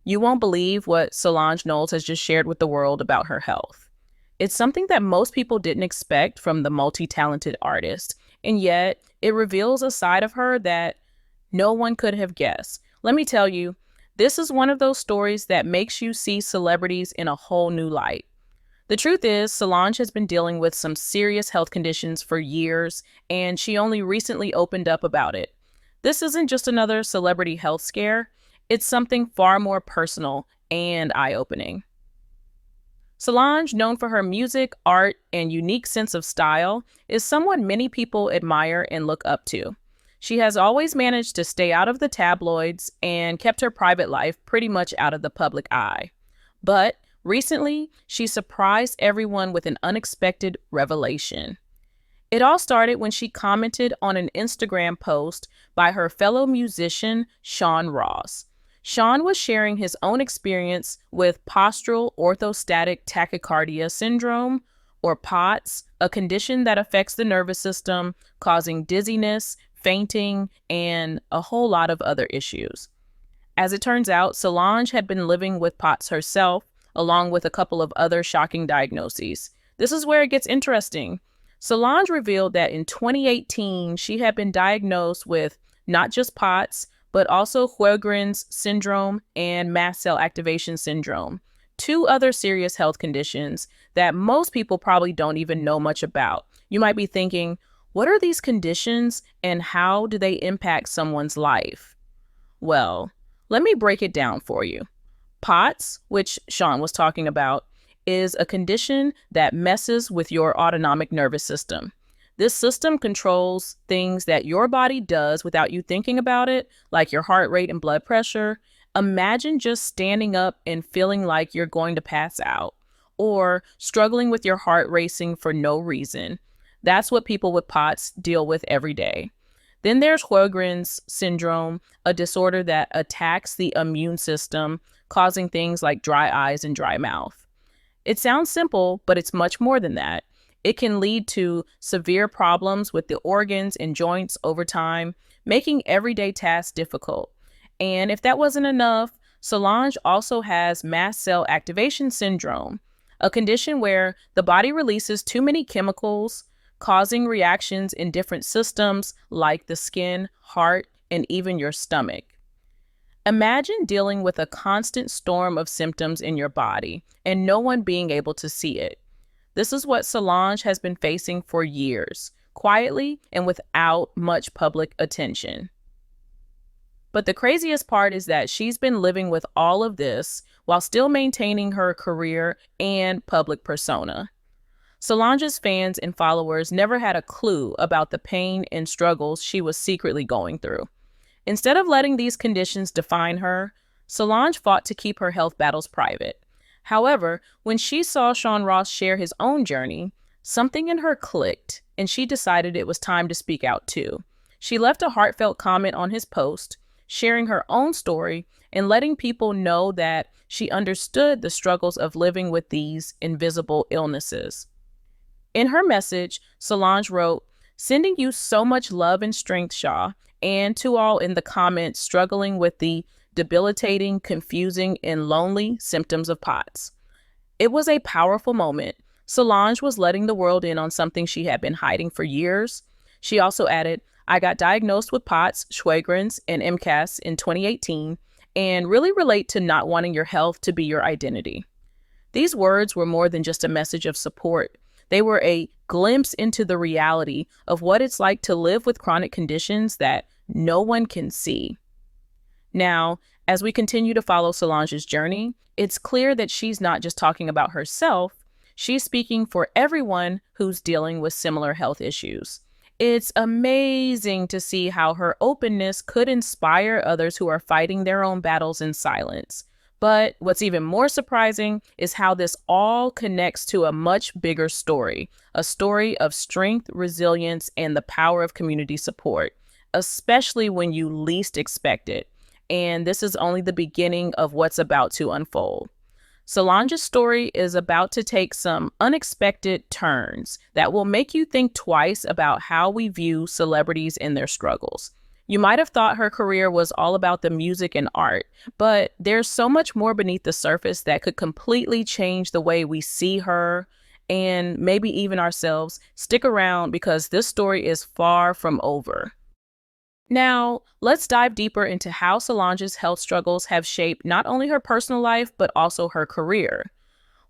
You won't believe what Solange Knowles has just shared with the world about her health. It's something that most people didn't expect from the multi-talented artist, and yet it reveals a side of her that no one could have guessed. Let me tell you, this is one of those stories that makes you see celebrities in a whole new light. The truth is, Solange has been dealing with some serious health conditions for years, and she only recently opened up about it. This isn't just another celebrity health scare, it's something far more personal and eye-opening. Solange, known for her music, art, and unique sense of style, is someone many people admire and look up to. She has always managed to stay out of the tabloids and kept her private life pretty much out of the public eye. But recently, she surprised everyone with an unexpected revelation. It all started when she commented on an Instagram post by her fellow musician, Sean Ross. Sean was sharing his own experience with postural orthostatic tachycardia syndrome, or POTS, a condition that affects the nervous system, causing dizziness, fainting, and a whole lot of other issues. As it turns out, Solange had been living with POTS herself, along with a couple of other shocking diagnoses. This is where it gets interesting. Solange revealed that in 2018, she had been diagnosed with not just POTS, but also Sjögren's syndrome and mast cell activation syndrome, two other serious health conditions that most people probably don't even know much about. You might be thinking, what are these conditions and how do they impact someone's life? Well, let me break it down for you. POTS, which Sean was talking about, is a condition that messes with your autonomic nervous system. This system controls things that your body does without you thinking about it, like your heart rate and blood pressure. Imagine just standing up and feeling like you're going to pass out, or struggling with your heart racing for no reason. That's what people with POTS deal with every day. Then there's Sjögren's syndrome, a disorder that attacks the immune system, causing things like dry eyes and dry mouth. It sounds simple, but it's much more than that. It can lead to severe problems with the organs and joints over time, making everyday tasks difficult. And if that wasn't enough, Solange also has mast cell activation syndrome, a condition where the body releases too many chemicals, causing reactions in different systems like the skin, heart, and even your stomach. Imagine dealing with a constant storm of symptoms in your body and no one being able to see it. This is what Solange has been facing for years, quietly and without much public attention. But the craziest part is that she's been living with all of this while still maintaining her career and public persona. Solange's fans and followers never had a clue about the pain and struggles she was secretly going through. Instead of letting these conditions define her, Solange fought to keep her health battles private. However, when she saw Sean Ross share his own journey, something in her clicked, and she decided it was time to speak out too. She left a heartfelt comment on his post, sharing her own story and letting people know that she understood the struggles of living with these invisible illnesses. In her message, Solange wrote, "Sending you so much love and strength, Shaw, and to all in the comments struggling with the debilitating, confusing, and lonely symptoms of POTS." It was a powerful moment. Solange was letting the world in on something she had been hiding for years. She also added, "I got diagnosed with POTS, Sjögren's, and MCAS in 2018, and really relate to not wanting your health to be your identity." These words were more than just a message of support. They were a glimpse into the reality of what it's like to live with chronic conditions that no one can see. Now, as we continue to follow Solange's journey, it's clear that she's not just talking about herself, she's speaking for everyone who's dealing with similar health issues. It's amazing to see how her openness could inspire others who are fighting their own battles in silence. But what's even more surprising is how this all connects to a much bigger story, a story of strength, resilience, and the power of community support, especially when you least expect it. And this is only the beginning of what's about to unfold. Solange's story is about to take some unexpected turns that will make you think twice about how we view celebrities and their struggles. You might have thought her career was all about the music and art, but there's so much more beneath the surface that could completely change the way we see her and maybe even ourselves. Stick around because this story is far from over. Now, let's dive deeper into how Solange's health struggles have shaped not only her personal life, but also her career.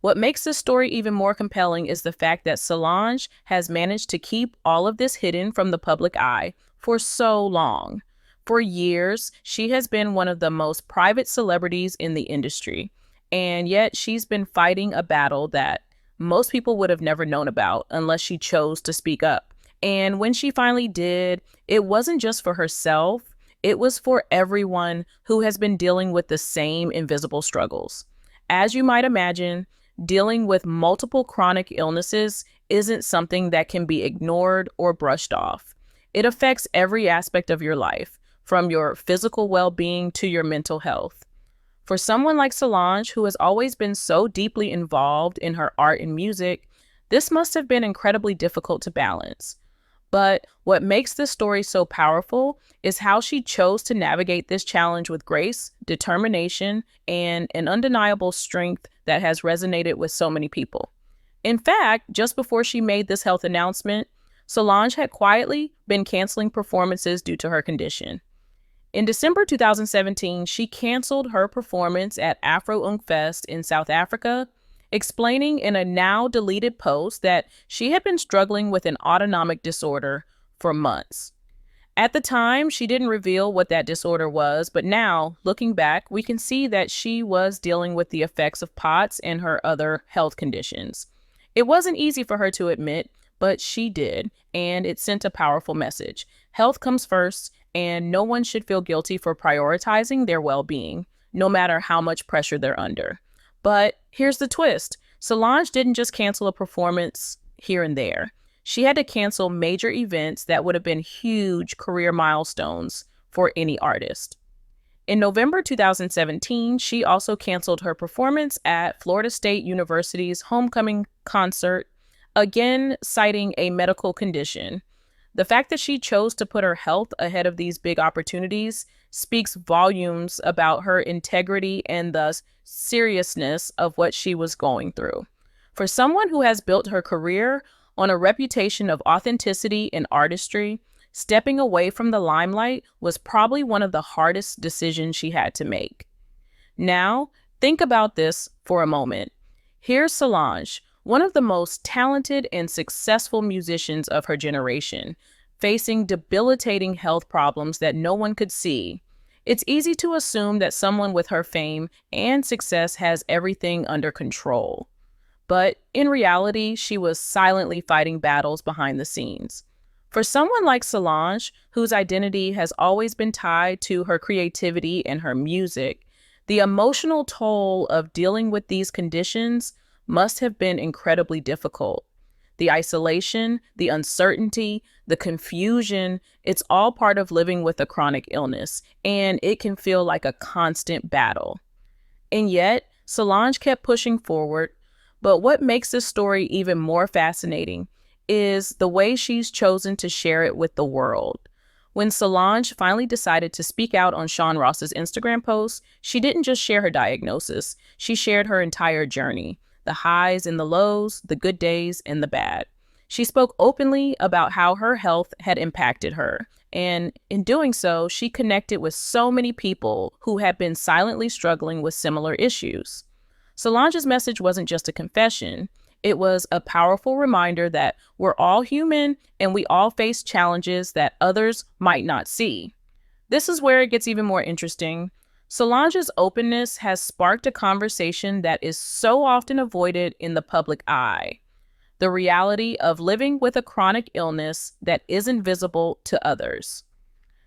What makes this story even more compelling is the fact that Solange has managed to keep all of this hidden from the public eye for so long. For years, she has been one of the most private celebrities in the industry, and yet she's been fighting a battle that most people would have never known about unless she chose to speak up. And when she finally did, it wasn't just for herself, it was for everyone who has been dealing with the same invisible struggles. As you might imagine, dealing with multiple chronic illnesses isn't something that can be ignored or brushed off. It affects every aspect of your life, from your physical well-being to your mental health. For someone like Solange, who has always been so deeply involved in her art and music, this must have been incredibly difficult to balance. But what makes this story so powerful is how she chose to navigate this challenge with grace, determination, and an undeniable strength that has resonated with so many people. In fact, just before she made this health announcement, Solange had quietly been canceling performances due to her condition. In December 2017, she canceled her performance at Afro Fest in South Africa, explaining in a now deleted post that she had been struggling with an autonomic disorder for months. At the time, she didn't reveal what that disorder was, but now, looking back, we can see that she was dealing with the effects of POTS and her other health conditions. It wasn't easy for her to admit, but she did, and it sent a powerful message. Health comes first, and no one should feel guilty for prioritizing their well-being, no matter how much pressure they're under. But here's the twist. Solange didn't just cancel a performance here and there. She had to cancel major events that would have been huge career milestones for any artist. In November 2017, she also canceled her performance at Florida State University's homecoming concert, again citing a medical condition. The fact that she chose to put her health ahead of these big opportunities speaks volumes about her integrity and the seriousness of what she was going through. For someone who has built her career on a reputation of authenticity and artistry, stepping away from the limelight was probably one of the hardest decisions she had to make. Now, think about this for a moment. Here's Solange, one of the most talented and successful musicians of her generation, facing debilitating health problems that no one could see. It's easy to assume that someone with her fame and success has everything under control. But in reality, she was silently fighting battles behind the scenes. For someone like Solange, whose identity has always been tied to her creativity and her music, the emotional toll of dealing with these conditions must have been incredibly difficult. The isolation, the uncertainty, the confusion, it's all part of living with a chronic illness, and it can feel like a constant battle. And yet, Solange kept pushing forward, but what makes this story even more fascinating is the way she's chosen to share it with the world. When Solange finally decided to speak out on Sean Ross's Instagram post, she didn't just share her diagnosis, she shared her entire journey. The highs and the lows, the good days and the bad. She spoke openly about how her health had impacted her, and in doing so, she connected with so many people who had been silently struggling with similar issues. Solange's message wasn't just a confession, it was a powerful reminder that we're all human and we all face challenges that others might not see. This is where it gets even more interesting. Solange's openness has sparked a conversation that is so often avoided in the public eye. The reality of living with a chronic illness that isn't visible to others.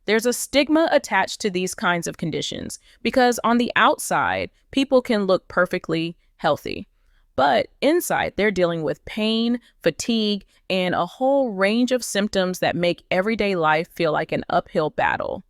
There's a stigma attached to these kinds of conditions because on the outside, people can look perfectly healthy. But inside, they're dealing with pain, fatigue, and a whole range of symptoms that make everyday life feel like an uphill battle.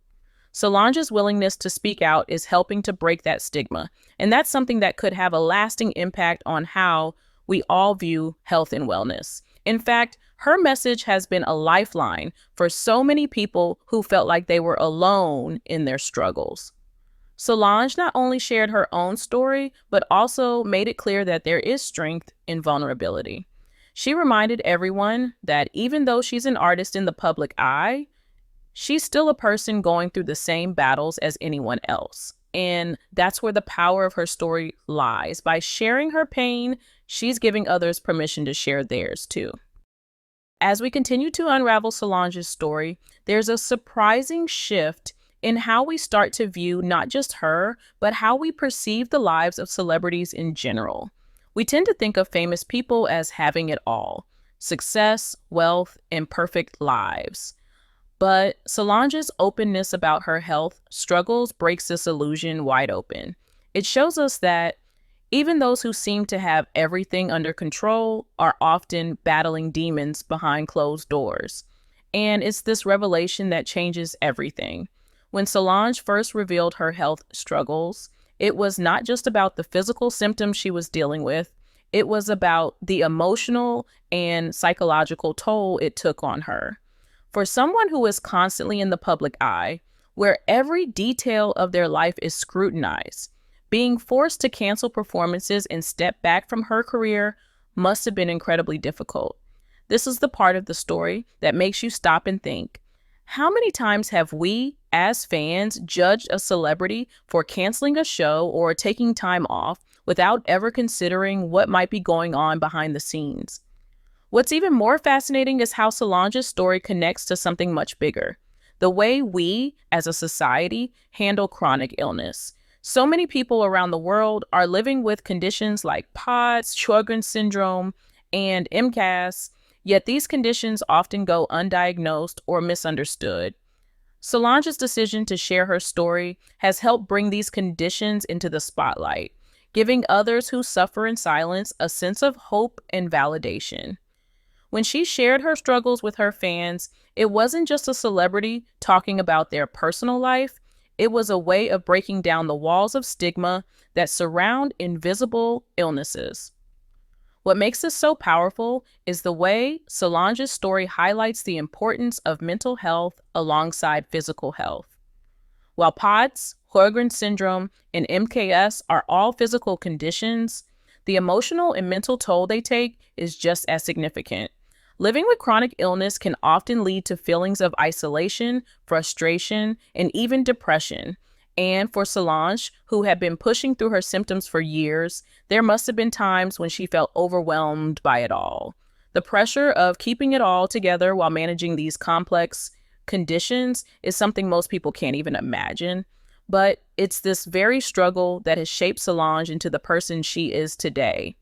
Solange's willingness to speak out is helping to break that stigma, and that's something that could have a lasting impact on how we all view health and wellness. In fact, Her message has been a lifeline for so many people who felt like they were alone in their struggles. Solange not only shared her own story, but also made it clear that there is strength in vulnerability. She reminded everyone that even though she's an artist in the public eye, she's still a person going through the same battles as anyone else. And that's where the power of her story lies. By sharing her pain, she's giving others permission to share theirs too. As we continue to unravel Solange's story, there's a surprising shift in how we start to view not just her, but how we perceive the lives of celebrities in general. We tend to think of famous people as having it all: success, wealth, and perfect lives. But Solange's openness about her health struggles breaks this illusion wide open. It shows us that even those who seem to have everything under control are often battling demons behind closed doors. And it's this revelation that changes everything. When Solange first revealed her health struggles, it was not just about the physical symptoms she was dealing with, it was about the emotional and psychological toll it took on her. For someone who is constantly in the public eye, where every detail of their life is scrutinized, being forced to cancel performances and step back from her career must have been incredibly difficult. This is the part of the story that makes you stop and think, how many times have we, as fans, judged a celebrity for canceling a show or taking time off without ever considering what might be going on behind the scenes? What's even more fascinating is how Solange's story connects to something much bigger: the way we, as a society, handle chronic illness. So many people around the world are living with conditions like POTS, Sjogren's syndrome, and MCAS, yet these conditions often go undiagnosed or misunderstood. Solange's decision to share her story has helped bring these conditions into the spotlight, giving others who suffer in silence a sense of hope and validation. When she shared her struggles with her fans, it wasn't just a celebrity talking about their personal life. It was a way of breaking down the walls of stigma that surround invisible illnesses. What makes this so powerful is the way Solange's story highlights the importance of mental health alongside physical health. While POTS, Sjogren's syndrome, and MKS are all physical conditions, the emotional and mental toll they take is just as significant. Living with chronic illness can often lead to feelings of isolation, frustration, and even depression. And for Solange, who had been pushing through her symptoms for years, there must have been times when she felt overwhelmed by it all. The pressure of keeping it all together while managing these complex conditions is something most people can't even imagine. But it's this very struggle that has shaped Solange into the person she is today.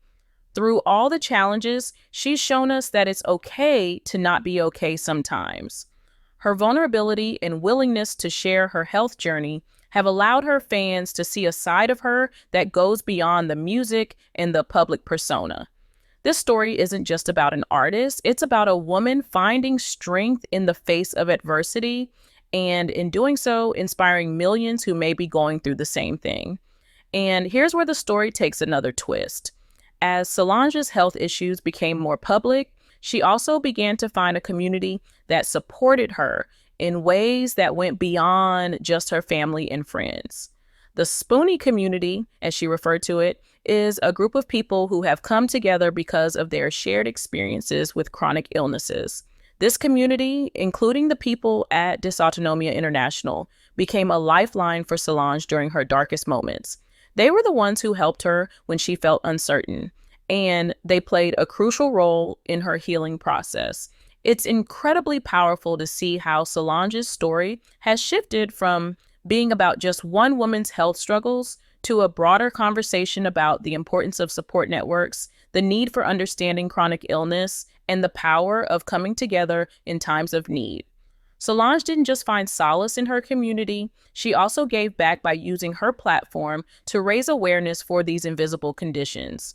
Through all the challenges, she's shown us that it's okay to not be okay sometimes. Her vulnerability and willingness to share her health journey have allowed her fans to see a side of her that goes beyond the music and the public persona. This story isn't just about an artist, it's about a woman finding strength in the face of adversity, and in doing so, inspiring millions who may be going through the same thing. And here's where the story takes another twist. As Solange's health issues became more public, she also began to find a community that supported her in ways that went beyond just her family and friends. The Spoonie community, as she referred to it, is a group of people who have come together because of their shared experiences with chronic illnesses. This community, including the people at Dysautonomia International, became a lifeline for Solange during her darkest moments. They were the ones who helped her when she felt uncertain, and they played a crucial role in her healing process. It's incredibly powerful to see how Solange's story has shifted from being about just one woman's health struggles to a broader conversation about the importance of support networks, the need for understanding chronic illness, and the power of coming together in times of need. Solange didn't just find solace in her community, she also gave back by using her platform to raise awareness for these invisible conditions.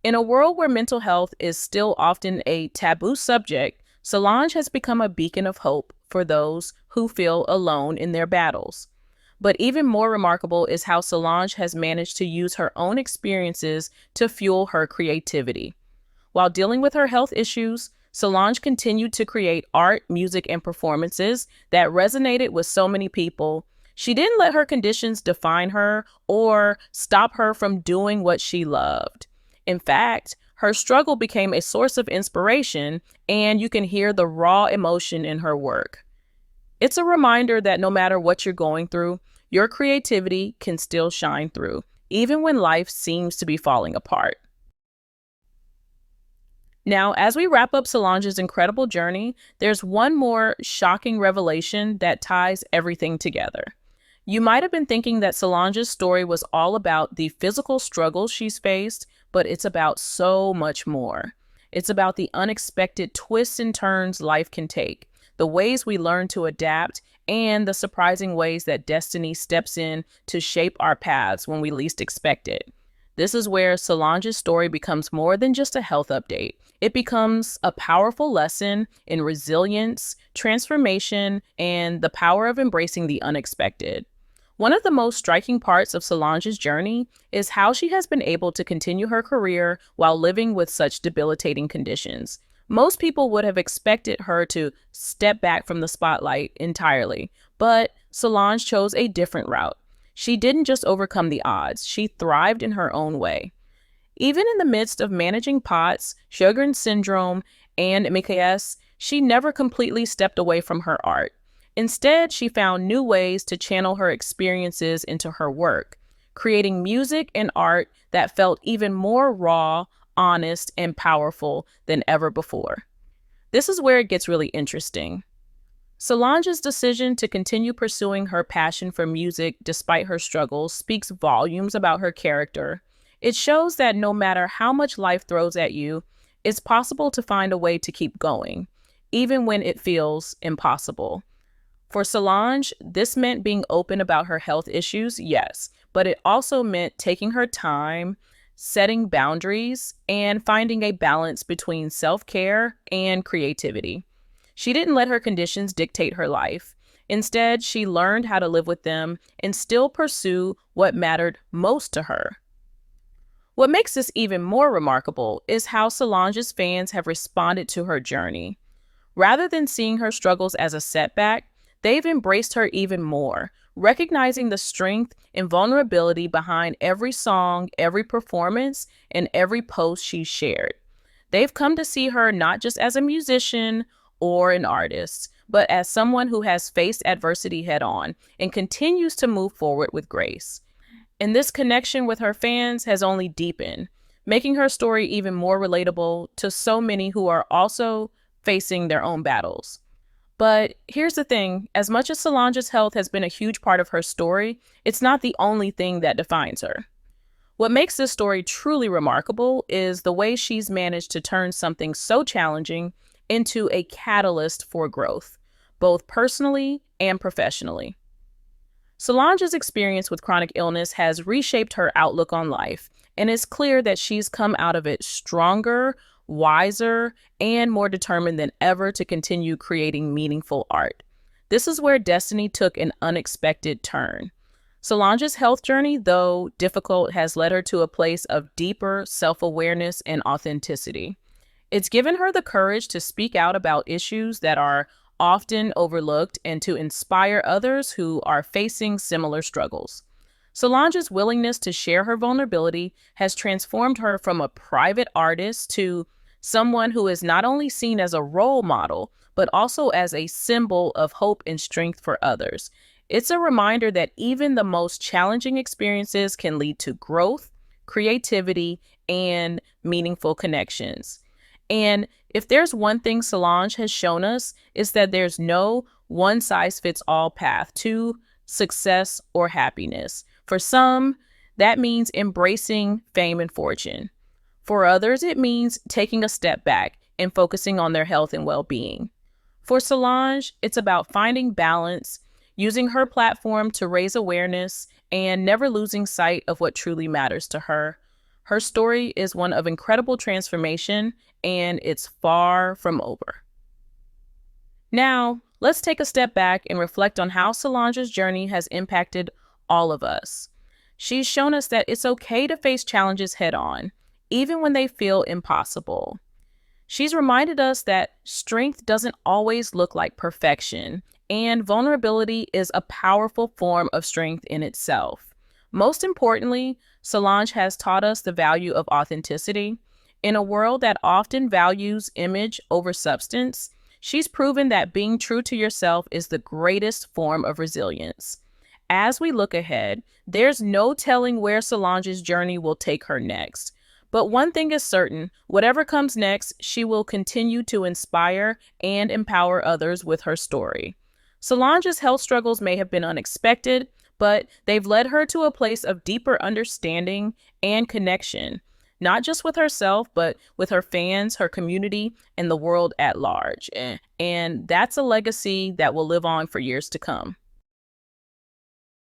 In a world where mental health is still often a taboo subject, Solange has become a beacon of hope for those who feel alone in their battles. But even more remarkable is how Solange has managed to use her own experiences to fuel her creativity. While dealing with her health issues, Solange continued to create art, music, and performances that resonated with so many people. She didn't let her conditions define her or stop her from doing what she loved. In fact, her struggle became a source of inspiration, and you can hear the raw emotion in her work. It's a reminder that no matter what you're going through, your creativity can still shine through, even when life seems to be falling apart. Now, as we wrap up Solange's incredible journey, there's one more shocking revelation that ties everything together. You might have been thinking that Solange's story was all about the physical struggles she's faced, but it's about so much more. It's about the unexpected twists and turns life can take, the ways we learn to adapt, and the surprising ways that destiny steps in to shape our paths when we least expect it. This is where Solange's story becomes more than just a health update. It becomes a powerful lesson in resilience, transformation, and the power of embracing the unexpected. One of the most striking parts of Solange's journey is how she has been able to continue her career while living with such debilitating conditions. Most people would have expected her to step back from the spotlight entirely, but Solange chose a different route. She didn't just overcome the odds, she thrived in her own way. Even in the midst of managing POTS, Sjogren's syndrome, and MKS, she never completely stepped away from her art. Instead, she found new ways to channel her experiences into her work, creating music and art that felt even more raw, honest, and powerful than ever before. This is where it gets really interesting. Solange's decision to continue pursuing her passion for music despite her struggles speaks volumes about her character. It shows that no matter how much life throws at you, it's possible to find a way to keep going, even when it feels impossible. For Solange, this meant being open about her health issues, yes, but it also meant taking her time, setting boundaries, and finding a balance between self-care and creativity. She didn't let her conditions dictate her life. Instead, she learned how to live with them and still pursue what mattered most to her. What makes this even more remarkable is how Solange's fans have responded to her journey. Rather than seeing her struggles as a setback, they've embraced her even more, recognizing the strength and vulnerability behind every song, every performance, and every post she's shared. They've come to see her not just as a musician or an artist, but as someone who has faced adversity head-on and continues to move forward with grace. And this connection with her fans has only deepened, making her story even more relatable to so many who are also facing their own battles. But here's the thing, as much as Solange's health has been a huge part of her story, it's not the only thing that defines her. What makes this story truly remarkable is the way she's managed to turn something so challenging into a catalyst for growth, both personally and professionally. Solange's experience with chronic illness has reshaped her outlook on life, and it's clear that she's come out of it stronger, wiser, and more determined than ever to continue creating meaningful art. This is where destiny took an unexpected turn. Solange's health journey, though difficult, has led her to a place of deeper self-awareness and authenticity. It's given her the courage to speak out about issues that are often overlooked and to inspire others who are facing similar struggles. Solange's willingness to share her vulnerability has transformed her from a private artist to someone who is not only seen as a role model, but also as a symbol of hope and strength for others. It's a reminder that even the most challenging experiences can lead to growth, creativity, and meaningful connections. And if there's one thing Solange has shown us, is that there's no one-size-fits-all path to success or happiness. For some, that means embracing fame and fortune. For others, it means taking a step back and focusing on their health and well-being. For Solange, it's about finding balance, using her platform to raise awareness, and never losing sight of what truly matters to her. Her story is one of incredible transformation, and it's far from over. Now, let's take a step back and reflect on how Solange's journey has impacted all of us. She's shown us that it's okay to face challenges head on, even when they feel impossible. She's reminded us that strength doesn't always look like perfection, and vulnerability is a powerful form of strength in itself. Most importantly, Solange has taught us the value of authenticity. In a world that often values image over substance, she's proven that being true to yourself is the greatest form of resilience. As we look ahead, there's no telling where Solange's journey will take her next. But one thing is certain, whatever comes next, she will continue to inspire and empower others with her story. Solange's health struggles may have been unexpected, but they've led her to a place of deeper understanding and connection, not just with herself, but with her fans, her community, and the world at large. And that's a legacy that will live on for years to come.